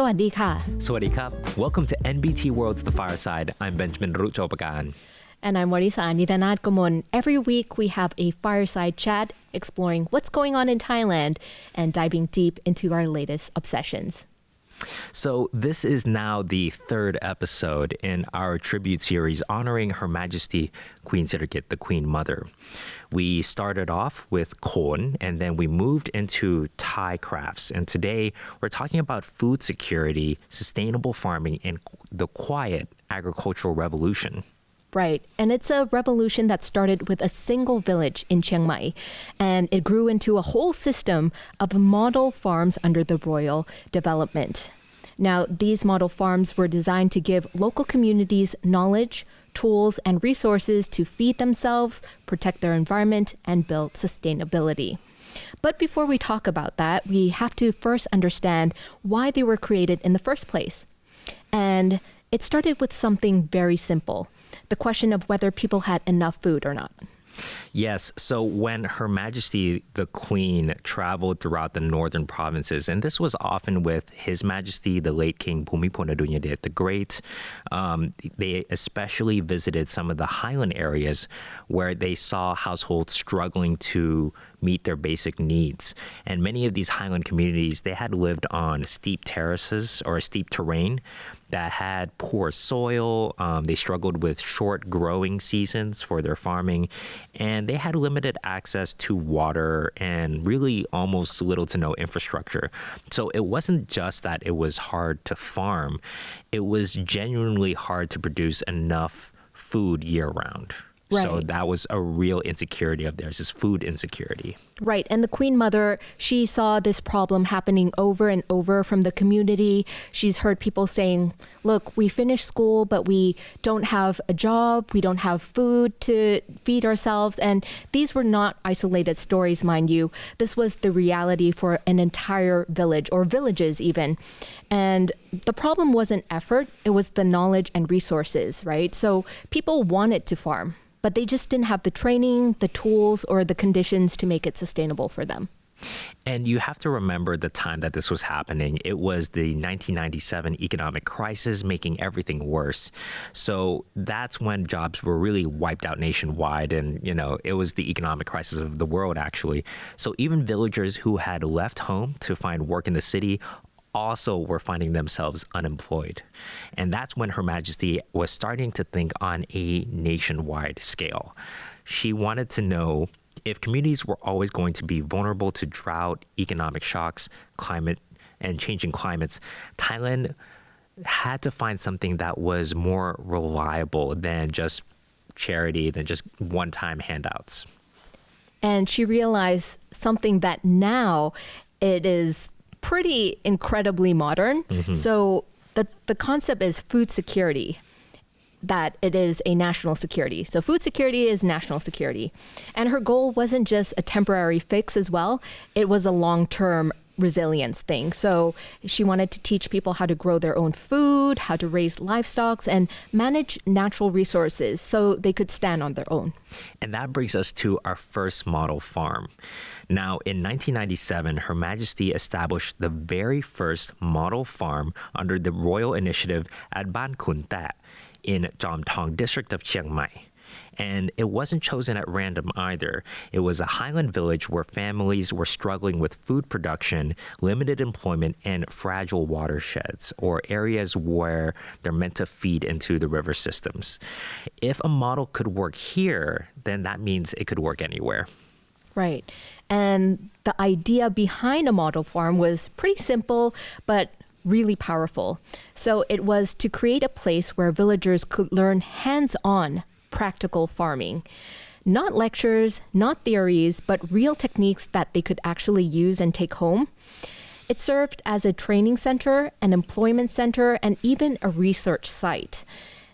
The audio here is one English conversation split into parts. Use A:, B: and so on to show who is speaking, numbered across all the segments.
A: สวัสดีค่ะ
B: Sawadee-krap. Welcome to NBT World's The Fireside. I'm Benjamin Ruchopagan.
A: And I'm Warisa Nidanat Gomon. Every week we have a fireside chat exploring what's going on in Thailand and diving deep into our latest obsessions.
B: So this is now the third episode in our tribute series honoring Her Majesty Queen Sirikit, the Queen Mother. We started off with Khon and then we moved into Thai crafts. And today we're talking about food security, sustainable farming, and the quiet agricultural revolution.
A: Right. And it's a revolution that started with a single village in Chiang Mai. And it grew into a whole system of model farms under the royal development. Now, these model farms were designed to give local communities knowledge, tools, and resources to feed themselves, protect their environment, and build sustainability. But before we talk about that, we have to first understand why they were created in the first place. And it started with something very simple. The question of whether people had enough food or not.
B: Yes, so when Her Majesty, the Queen, traveled throughout the northern provinces, and this was often with His Majesty, the late King Bhumibol Adulyadej the Great, they especially visited some of the highland areas where they saw households struggling to meet their basic needs. And many of these highland communities, they had lived on steep terraces or steep terrain that had poor soil. They struggled with short growing seasons for their farming, and they had limited access to water and really almost little to no infrastructure. So it wasn't just that it was hard to farm, it was genuinely hard to produce enough food year round.
A: Right.
B: So that was a real insecurity of theirs, is food insecurity.
A: Right. And the Queen Mother, she saw this problem happening over and over from the community. She's heard people saying, look, we finished school, but we don't have a job. We don't have food to feed ourselves. And these were not isolated stories, mind you. This was the reality for an entire village or villages even. And the problem wasn't effort. It was the knowledge and resources, right? So people wanted to farm, but they just didn't have the training, the tools, or the conditions to make it sustainable for them.
B: And you have to remember the time that this was happening. It was the 1997 economic crisis, making everything worse. So that's when jobs were really wiped out nationwide. And, it was the economic crisis of the world, actually. So even villagers who had left home to find work in the city also were finding themselves unemployed. And that's when Her Majesty was starting to think on a nationwide scale. She wanted to know if communities were always going to be vulnerable to drought, economic shocks, climate, and changing climates, Thailand had to find something that was more reliable than just charity, than just one-time handouts.
A: And she realized something that now it is pretty incredibly modern. Mm-hmm. So the concept is food security, that it is a national security. So food security is national security. And her goal wasn't just a temporary fix as well. It was a long-term resilience thing. So she wanted to teach people how to grow their own food, how to raise livestock, and manage natural resources so they could stand on their own.
B: And that brings us to our first model farm. Now, in 1997, Her Majesty established the very first model farm under the royal initiative at Ban Khun Tat in Jom Thong district of Chiang Mai. And it wasn't chosen at random either. It was a highland village where families were struggling with food production, limited employment, and fragile watersheds, or areas where they're meant to feed into the river systems. If a model could work here, then that means it could work anywhere.
A: Right. And the idea behind a model farm was pretty simple, but really powerful. So it was to create a place where villagers could learn hands-on practical farming. Not lectures, not theories, but real techniques that they could actually use and take home. It served as a training center, an employment center, and even a research site.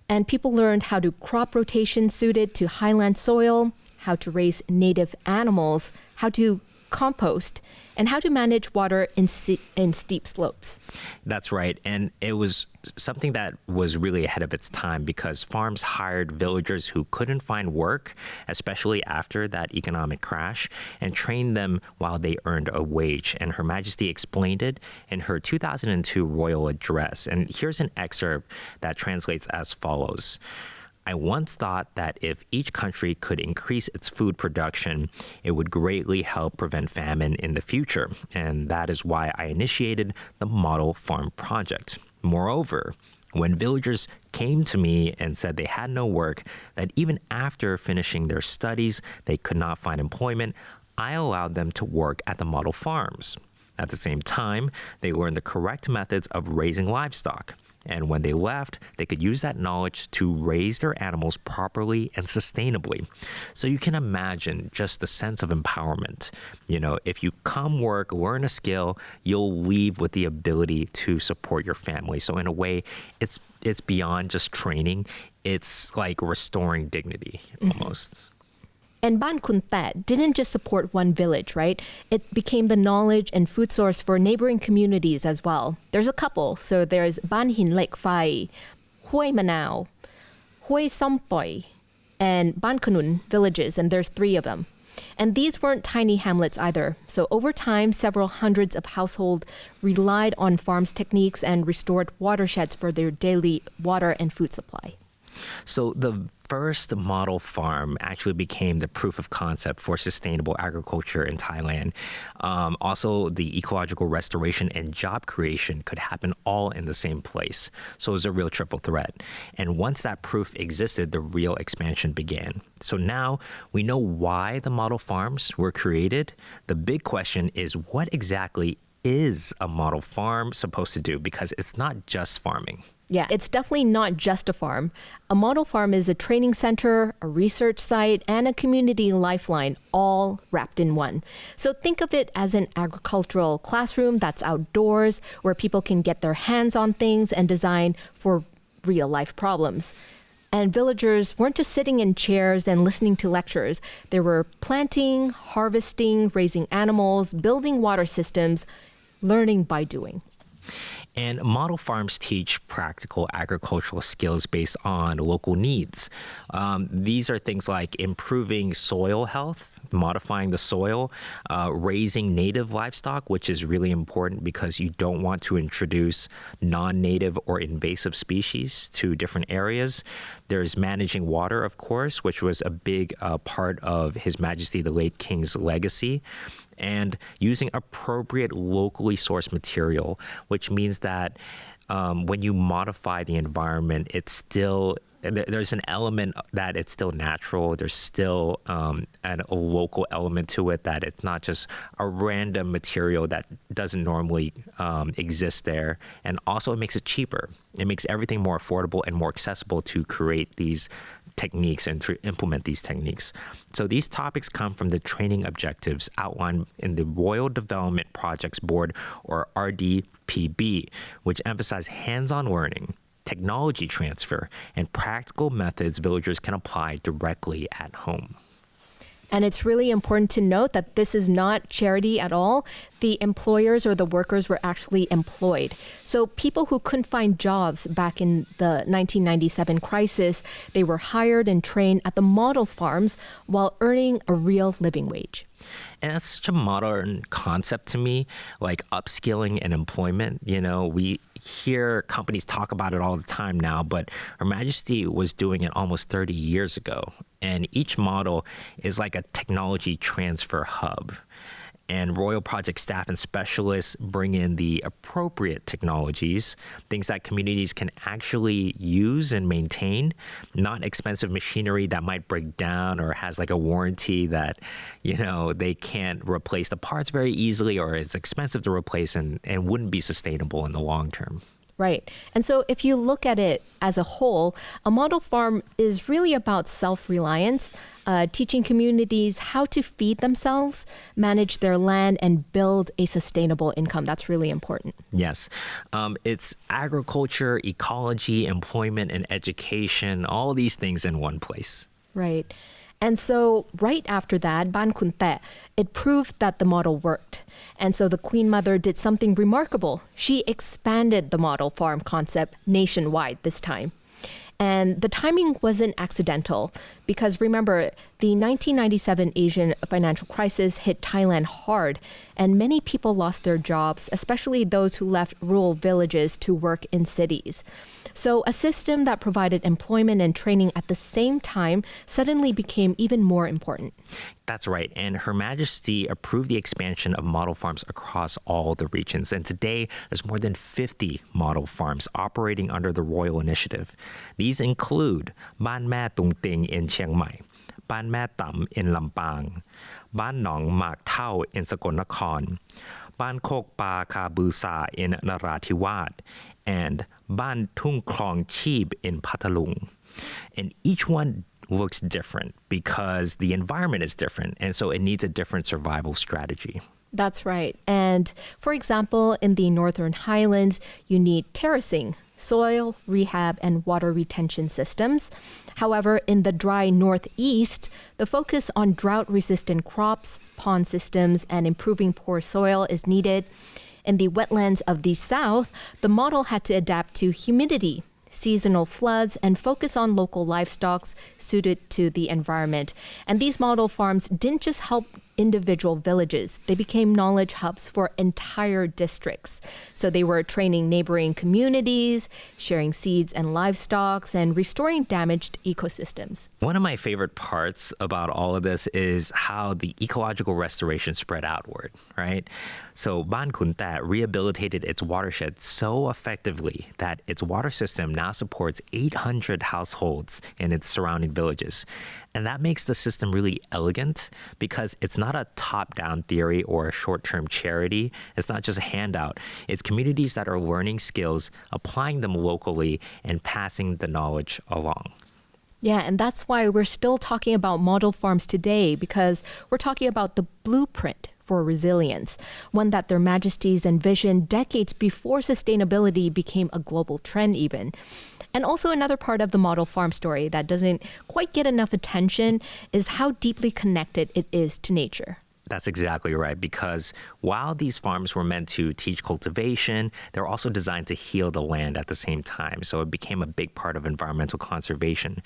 A: And people learned how to crop rotation suited to highland soil, how to raise native animals, how to compost, and how to manage water in steep slopes.
B: That's right. And it was something that was really ahead of its time because farms hired villagers who couldn't find work, especially after that economic crash, and trained them while they earned a wage. And Her Majesty explained it in her 2002 royal address. And here's an excerpt that translates as follows. I once thought that if each country could increase its food production, it would greatly help prevent famine in the future. And that is why I initiated the Model Farm Project. Moreover, when villagers came to me and said they had no work, that even after finishing their studies, they could not find employment, I allowed them to work at the model farms. At the same time, they learned the correct methods of raising livestock. And when they left, they could use that knowledge to raise their animals properly and sustainably. So you can imagine just the sense of empowerment. You know, if you come work, learn a skill, you'll leave with the ability to support your family. So in a way, it's beyond just training. It's like restoring dignity almost.
A: And Ban Kun Tet didn't just support one village, right? It became the knowledge and food source for neighboring communities as well. There's a couple. So there's Ban Hin Lek Phai, Hoi Manao, Hoi Sampoi, and Ban Kanun villages, and there's 3 of them. And these weren't tiny hamlets either. So over time, several hundreds of households relied on farms techniques and restored watersheds for their daily water and food supply.
B: So the first model farm actually became the proof of concept for sustainable agriculture in Thailand. Also, the ecological restoration and job creation could happen all in the same place. So it was a real triple threat. And once that proof existed, the real expansion began. So now we know why the model farms were created. The big question is, what exactly is a model farm supposed to do? Because it's not just farming.
A: Yeah, it's definitely not just a farm. A model farm is a training center, a research site, and a community lifeline, all wrapped in one. So think of it as an agricultural classroom that's outdoors, where people can get their hands on things and design for real life problems. And villagers weren't just sitting in chairs and listening to lectures. They were planting, harvesting, raising animals, building water systems, learning by doing.
B: And model farms teach practical agricultural skills based on local needs. These are things like improving soil health, modifying the soil, raising native livestock, which is really important because you don't want to introduce non-native or invasive species to different areas. There's managing water, of course, which was a big part of His Majesty the late King's legacy. And using appropriate locally sourced material, which means that when you modify the environment, it's still, there's an element that it's still natural. There's still a local element to it, that it's not just a random material that doesn't normally exist there. And also it makes it cheaper. It makes everything more affordable and more accessible to create these techniques and to implement these techniques. So these topics come from the training objectives outlined in the Royal Development Projects Board, or RDPB, which emphasize hands-on learning, technology transfer, and practical methods villagers can apply directly at home.
A: And it's really important to note that this is not charity at all. The employers or the workers were actually employed. So people who couldn't find jobs back in the 1997 crisis, they were hired and trained at the model farms while earning a real living wage.
B: And that's such a modern concept to me, like upskilling and employment. You know, we hear companies talk about it all the time now, but Her Majesty was doing it almost 30 years ago. And each model is like a technology transfer hub. And Royal Project staff and specialists bring in the appropriate technologies, things that communities can actually use and maintain, not expensive machinery that might break down or has like a warranty that, you know, they can't replace the parts very easily, or it's expensive to replace and wouldn't be sustainable in the long term.
A: Right. And so if you look at it as a whole, a model farm is really about self-reliance, teaching communities how to feed themselves, manage their land, and build a sustainable income. That's really important.
B: Yes. It's agriculture, ecology, employment, and education, all these things in one place.
A: Right. And so right after that, Ban Kun Te, it proved that the model worked. And so the Queen Mother did something remarkable. She expanded the model farm concept nationwide this time. And the timing wasn't accidental because remember, the 1997 Asian financial crisis hit Thailand hard and many people lost their jobs, especially those who left rural villages to work in cities. So a system that provided employment and training at the same time suddenly became even more important.
B: That's right. And Her Majesty approved the expansion of model farms across all the regions. And today, there's more than 50 model farms operating under the Royal Initiative. These include Ban Mae Tung Ting in Chiang Mai, Ban Mae Tam in Lampang, Ban Nong Mak Thao in Sakon Nakhon, Ban Kok Pa Ka Bu Sa in Narathiwat, and Ban Tung Klong Cheeb in Patalung. And each one looks different because the environment is different, and so it needs a different survival strategy.
A: That's right. And for example, in the Northern Highlands, you need terracing, soil rehab, and water retention systems. However, in the dry Northeast, the focus on drought-resistant crops, pond systems, and improving poor soil is needed. In the wetlands of the South, the model had to adapt to humidity, seasonal floods, and focus on local livestock suited to the environment. And these model farms didn't just help individual villages. They became knowledge hubs for entire districts. So they were training neighboring communities, sharing seeds and livestock, and restoring damaged ecosystems.
B: One of my favorite parts about all of this is how the ecological restoration spread outward, right? So Ban Kun Te rehabilitated its watershed so effectively that its water system now supports 800 households in its surrounding villages. And that makes the system really elegant because it's not a top-down theory or a short-term charity. It's not just a handout. It's communities that are learning skills, applying them locally, and passing the knowledge along.
A: Yeah, and that's why we're still talking about model farms today, because we're talking about the blueprint for resilience, one that Their Majesties envisioned decades before sustainability became a global trend even. And also another part of the model farm story that doesn't quite get enough attention is how deeply connected it is to nature.
B: That's exactly right, because while these farms were meant to teach cultivation, they're also designed to heal the land at the same time. So it became a big part of environmental conservation.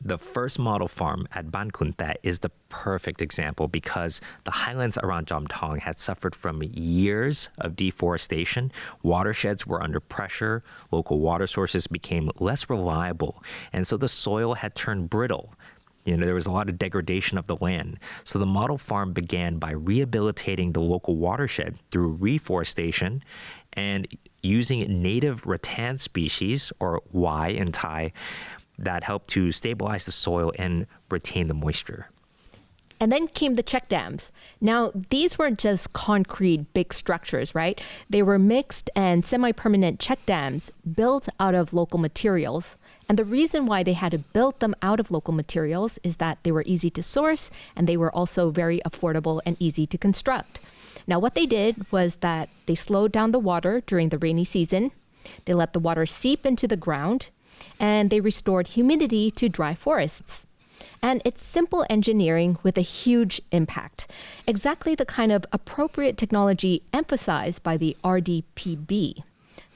B: The first model farm at Ban Kun Te is the perfect example because the highlands around Jamtong had suffered from years of deforestation. Watersheds were under pressure. Local water sources became less reliable. And so the soil had turned brittle. There was a lot of degradation of the land. So the model farm began by rehabilitating the local watershed through reforestation and using native rattan species, or Y in Thai, that helped to stabilize the soil and retain the moisture.
A: And then came the check dams. Now, these weren't just concrete big structures, right? They were mixed and semi-permanent check dams built out of local materials. And the reason why they had to build them out of local materials is that they were easy to source and they were also very affordable and easy to construct. Now, what they did was that they slowed down the water during the rainy season. They let the water seep into the ground, and they restored humidity to dry forests. And it's simple engineering with a huge impact, exactly the kind of appropriate technology emphasized by the RDPB.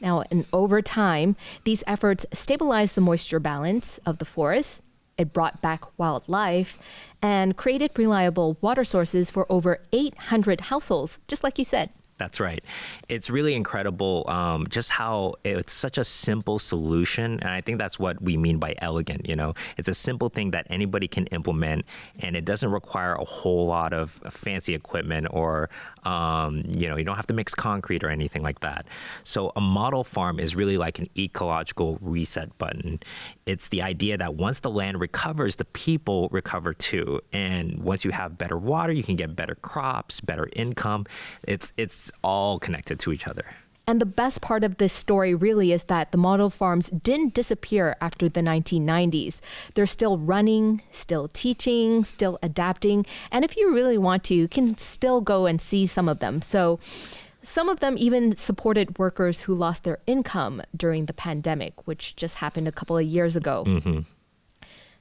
A: Now, and over time, these efforts stabilized the moisture balance of the forest, it brought back wildlife, and created reliable water sources for over 800 households, just like you said.
B: That's right. It's really incredible just how it's such a simple solution. And I think that's what we mean by elegant, It's a simple thing that anybody can implement, and it doesn't require a whole lot of fancy equipment or, you don't have to mix concrete or anything like that. So a model farm is really like an ecological reset button. It's the idea that once the land recovers, the people recover too. And once you have better water, you can get better crops, better income. It's all connected to each other.
A: And the best part of this story really is that the model farms didn't disappear after the 1990s. They're still running, still teaching, still adapting. And if you really want to, you can still go and see some of them. So some of them even supported workers who lost their income during the pandemic, which just happened a couple of years ago.
B: Mm-hmm.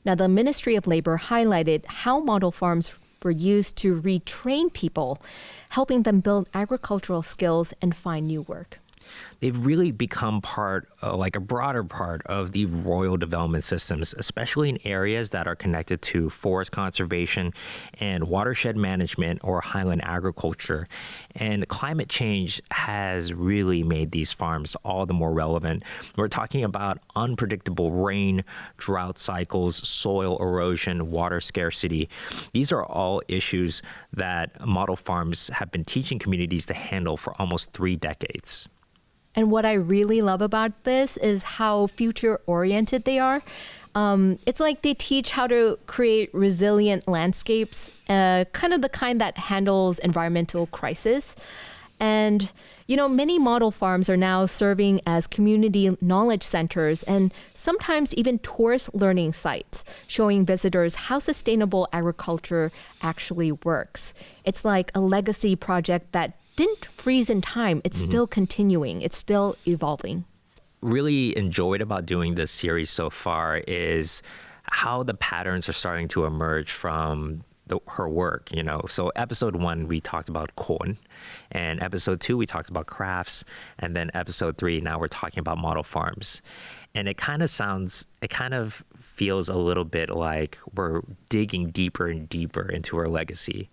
A: Now, the Ministry of Labor highlighted how model farms were used to retrain people, helping them build agricultural skills and find new work.
B: They've really become like a broader part of the royal development systems, especially in areas that are connected to forest conservation and watershed management or highland agriculture. And climate change has really made these farms all the more relevant. We're talking about unpredictable rain, drought cycles, soil erosion, water scarcity. These are all issues that model farms have been teaching communities to handle for almost 3 decades.
A: And what I really love about this is how future-oriented they are. It's like they teach how to create resilient landscapes, kind of the kind that handles environmental crisis. And, many model farms are now serving as community knowledge centers and sometimes even tourist learning sites, showing visitors how sustainable agriculture actually works. It's like a legacy project that didn't freeze in time. It's still continuing. It's still evolving.
B: Really enjoyed about doing this series so far is how the patterns are starting to emerge from her work. So episode 1, we talked about corn, and episode 2, we talked about crafts, and then episode 3, now we're talking about model farms. And it kind of feels a little bit like we're digging deeper and deeper into her legacy.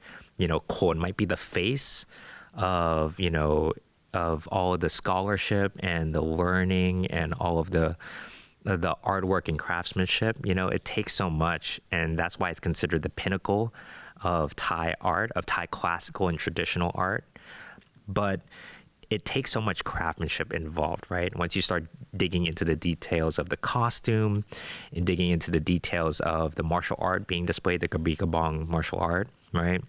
B: Corn might be the face of all of the scholarship and the learning and all of the artwork and craftsmanship. It takes so much, and that's why it's considered the pinnacle of Thai art, of Thai classical and traditional art. But it takes so much craftsmanship involved, right? Once you start digging into the details of the costume and digging into the details of the martial art being displayed, the Krabi Kabong martial art, right?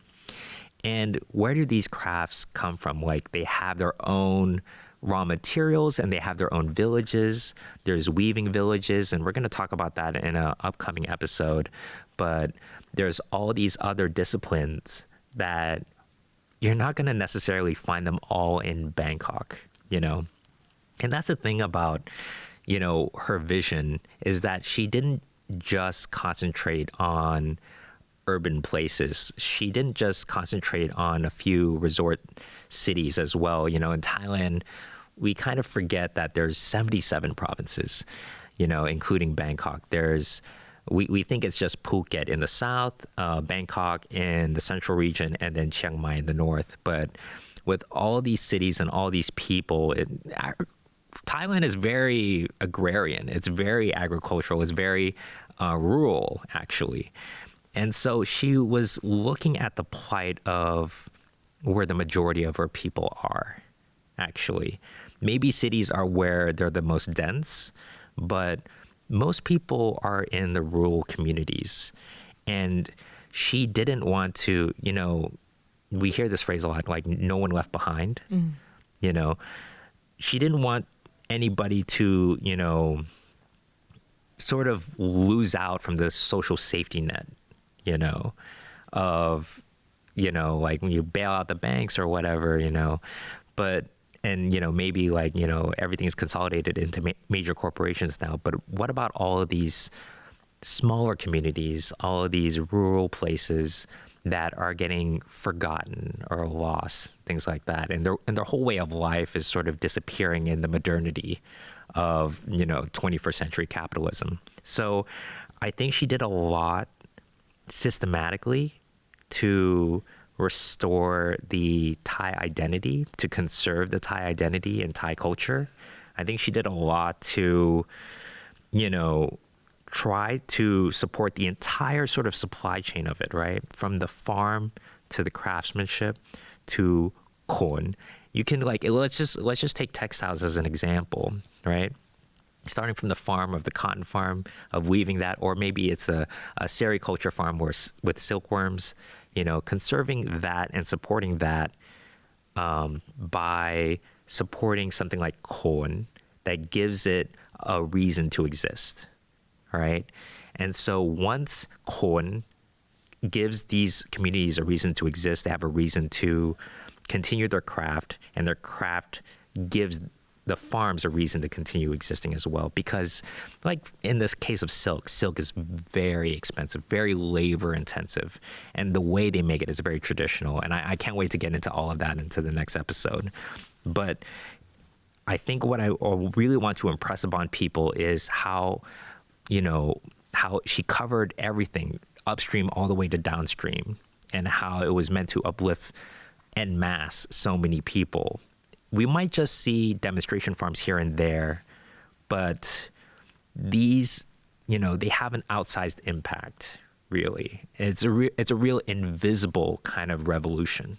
B: And where do these crafts come from? Like, they have their own raw materials and they have their own villages. There's weaving villages, and we're going to talk about that in an upcoming episode. But there's all these other disciplines that you're not going to necessarily find them all in Bangkok, And that's the thing about, her vision is that she didn't just concentrate on urban places. She didn't just concentrate on a few resort cities as well. In Thailand, we kind of forget that there's 77 provinces, including Bangkok. We think it's just Phuket in the south, Bangkok in the central region, and then Chiang Mai in the north. But with all these cities and all these people, Thailand is very agrarian. It's very agricultural. It's very rural, actually. And so she was looking at the plight of where the majority of her people are, actually. Maybe cities are where they're the most dense, but most people are in the rural communities. And she didn't want to, we hear this phrase a lot, like no one left behind. She didn't want anybody to, sort of lose out from the social safety net. Like when you bail out the banks or whatever, but, maybe like, everything's consolidated into major corporations now. But what about all of these smaller communities, all of these rural places that are getting forgotten or lost, things like that? And their whole way of life is sort of disappearing in the modernity of, 21st century capitalism. So I think she did a lot systematically to restore the Thai identity, to conserve the Thai identity and Thai culture. I think she did a lot to, try to support the entire sort of supply chain of it, right? From the farm to the craftsmanship to corn. You can let's just take textiles as an example, right? Starting from the farm of the cotton farm, of weaving that, or maybe it's a sericulture farm with silkworms, conserving that and supporting that by supporting something like corn that gives it a reason to exist, right? And so once corn gives these communities a reason to exist, they have a reason to continue their craft, and their craft gives the farms a reason to continue existing as well. Because like in this case of silk is very expensive, very labor intensive. And the way they make it is very traditional. And I can't wait to get into all of that into the next episode. But I think what I really want to impress upon people is how she covered everything upstream all the way to downstream, and how it was meant to uplift en masse so many people. We might just see demonstration farms here and there, but these, they have an outsized impact, really. It's a real invisible kind of revolution.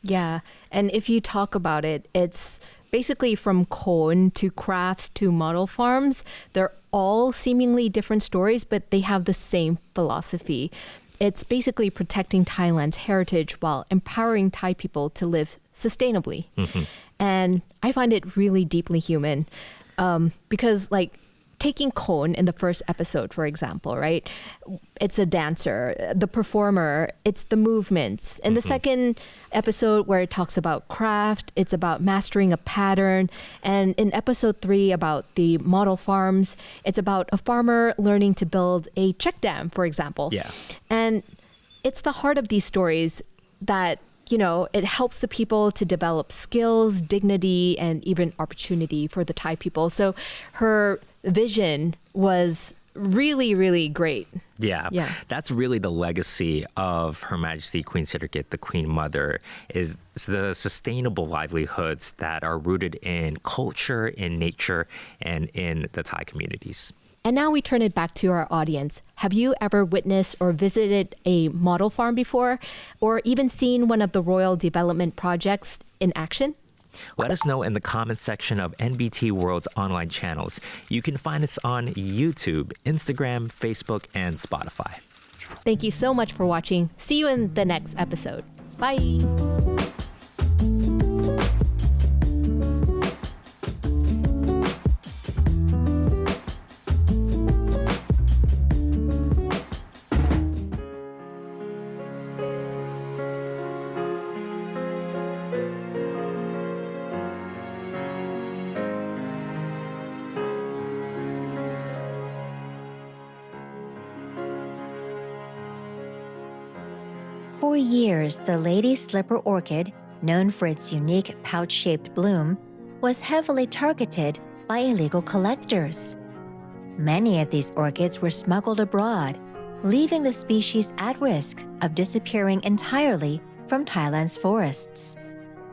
A: Yeah. And if you talk about it, it's basically from cone to crafts to model farms. They're all seemingly different stories, but they have the same philosophy. It's basically protecting Thailand's heritage while empowering Thai people to live sustainably. Mm-hmm. And I find it really deeply human because like taking Kon in the first episode, for example, right? It's a dancer, the performer, it's the movements. In the second episode where it talks about craft, it's about mastering a pattern. And in episode 3 about the model farms, it's about a farmer learning to build a check dam, for example.
B: Yeah.
A: And it's the heart of these stories that it helps the people to develop skills, dignity, and even opportunity for the Thai people. So her vision was really, really great.
B: Yeah. That's really the legacy of Her Majesty Queen Sirikit, the Queen Mother, is the sustainable livelihoods that are rooted in culture, in nature, and in the Thai communities.
A: And now we turn it back to our audience. Have you ever witnessed or visited a model farm before, or even seen one of the royal development projects in action?
B: Let us know in the comments section of NBT World's online channels. You can find us on YouTube, Instagram, Facebook, and Spotify.
A: Thank you so much for watching. See you in the next episode. Bye.
C: For years, the lady slipper orchid, known for its unique pouch-shaped bloom, was heavily targeted by illegal collectors. Many of these orchids were smuggled abroad, leaving the species at risk of disappearing entirely from Thailand's forests.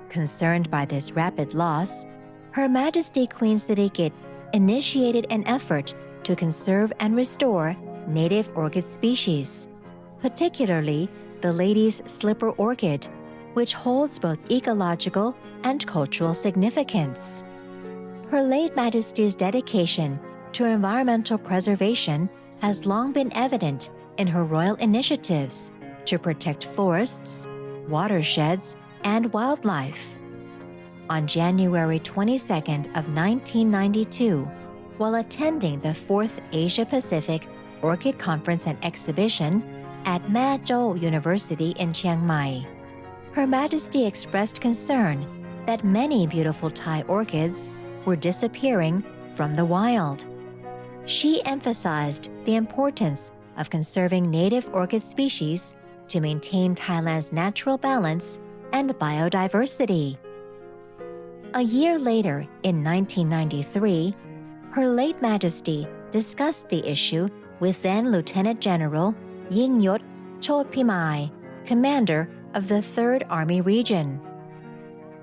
C: Concerned by this rapid loss, Her Majesty Queen Sirikit initiated an effort to conserve and restore native orchid species, particularly the lady's slipper orchid, which holds both ecological and cultural significance. Her late Majesty's dedication to environmental preservation has long been evident in her royal initiatives to protect forests, watersheds, and wildlife. On January 22nd of 1992, while attending the 4th Asia-Pacific Orchid Conference and Exhibition at Majesty University in Chiang Mai, Her Majesty expressed concern that many beautiful Thai orchids were disappearing from the wild. She emphasized the importance of conserving native orchid species to maintain Thailand's natural balance and biodiversity. A year later, in 1993, Her late Majesty discussed the issue with then Lieutenant General Yingyot Chodpimai, commander of the 3rd Army Region.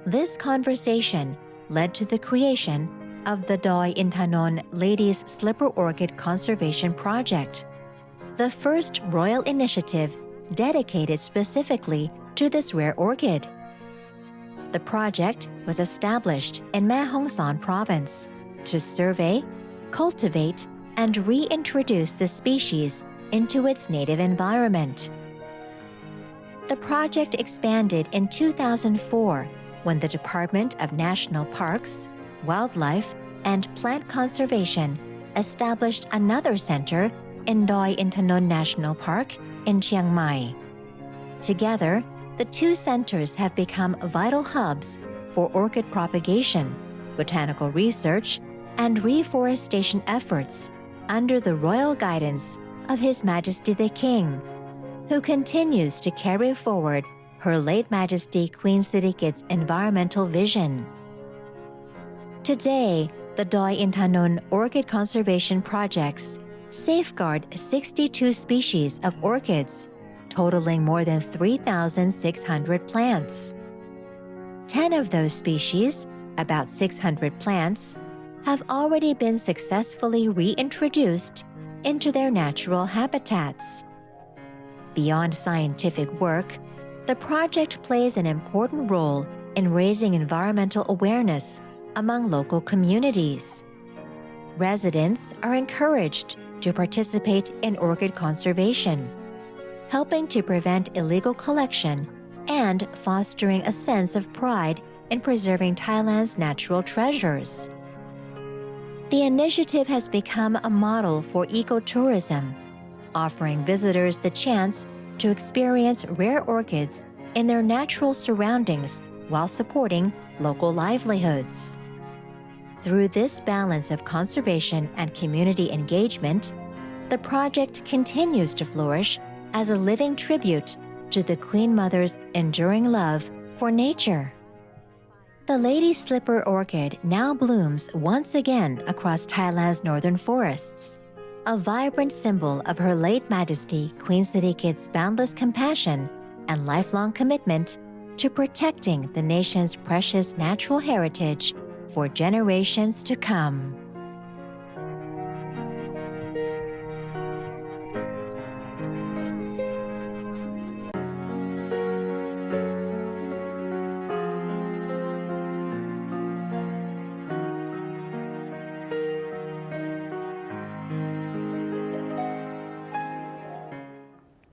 C: This conversation led to the creation of the Doi Intanon Ladies Slipper Orchid Conservation Project, the first royal initiative dedicated specifically to this rare orchid. The project was established in Mae Hong Son province to survey, cultivate, and reintroduce the species into its native environment. The project expanded in 2004 when the Department of National Parks, Wildlife, and Plant Conservation established another center in Doi Intanon National Park in Chiang Mai. Together, the two centers have become vital hubs for orchid propagation botanical research, and reforestation efforts under the royal guidance of His Majesty the King, who continues to carry forward Her late Majesty Queen Sirikit's environmental vision. Today, the Doi Intanon Orchid Conservation Projects safeguard 62 species of orchids, totaling more than 3,600 plants. 10 of those species, about 600 plants, have already been successfully reintroduced into their natural habitats. Beyond scientific work, the project plays an important role in raising environmental awareness among local communities. Residents are encouraged to participate in orchid conservation, helping to prevent illegal collection and fostering a sense of pride in preserving Thailand's natural treasures. The initiative has become a model for ecotourism, offering visitors the chance to experience rare orchids in their natural surroundings while supporting local livelihoods. Through this balance of conservation and community engagement, the project continues to flourish as a living tribute to the Queen Mother's enduring love for nature. The Lady Slipper Orchid now blooms once again across Thailand's northern forests, a vibrant symbol of Her late Majesty Queen Sirikit's boundless compassion and lifelong commitment to protecting the nation's precious natural heritage for generations to come.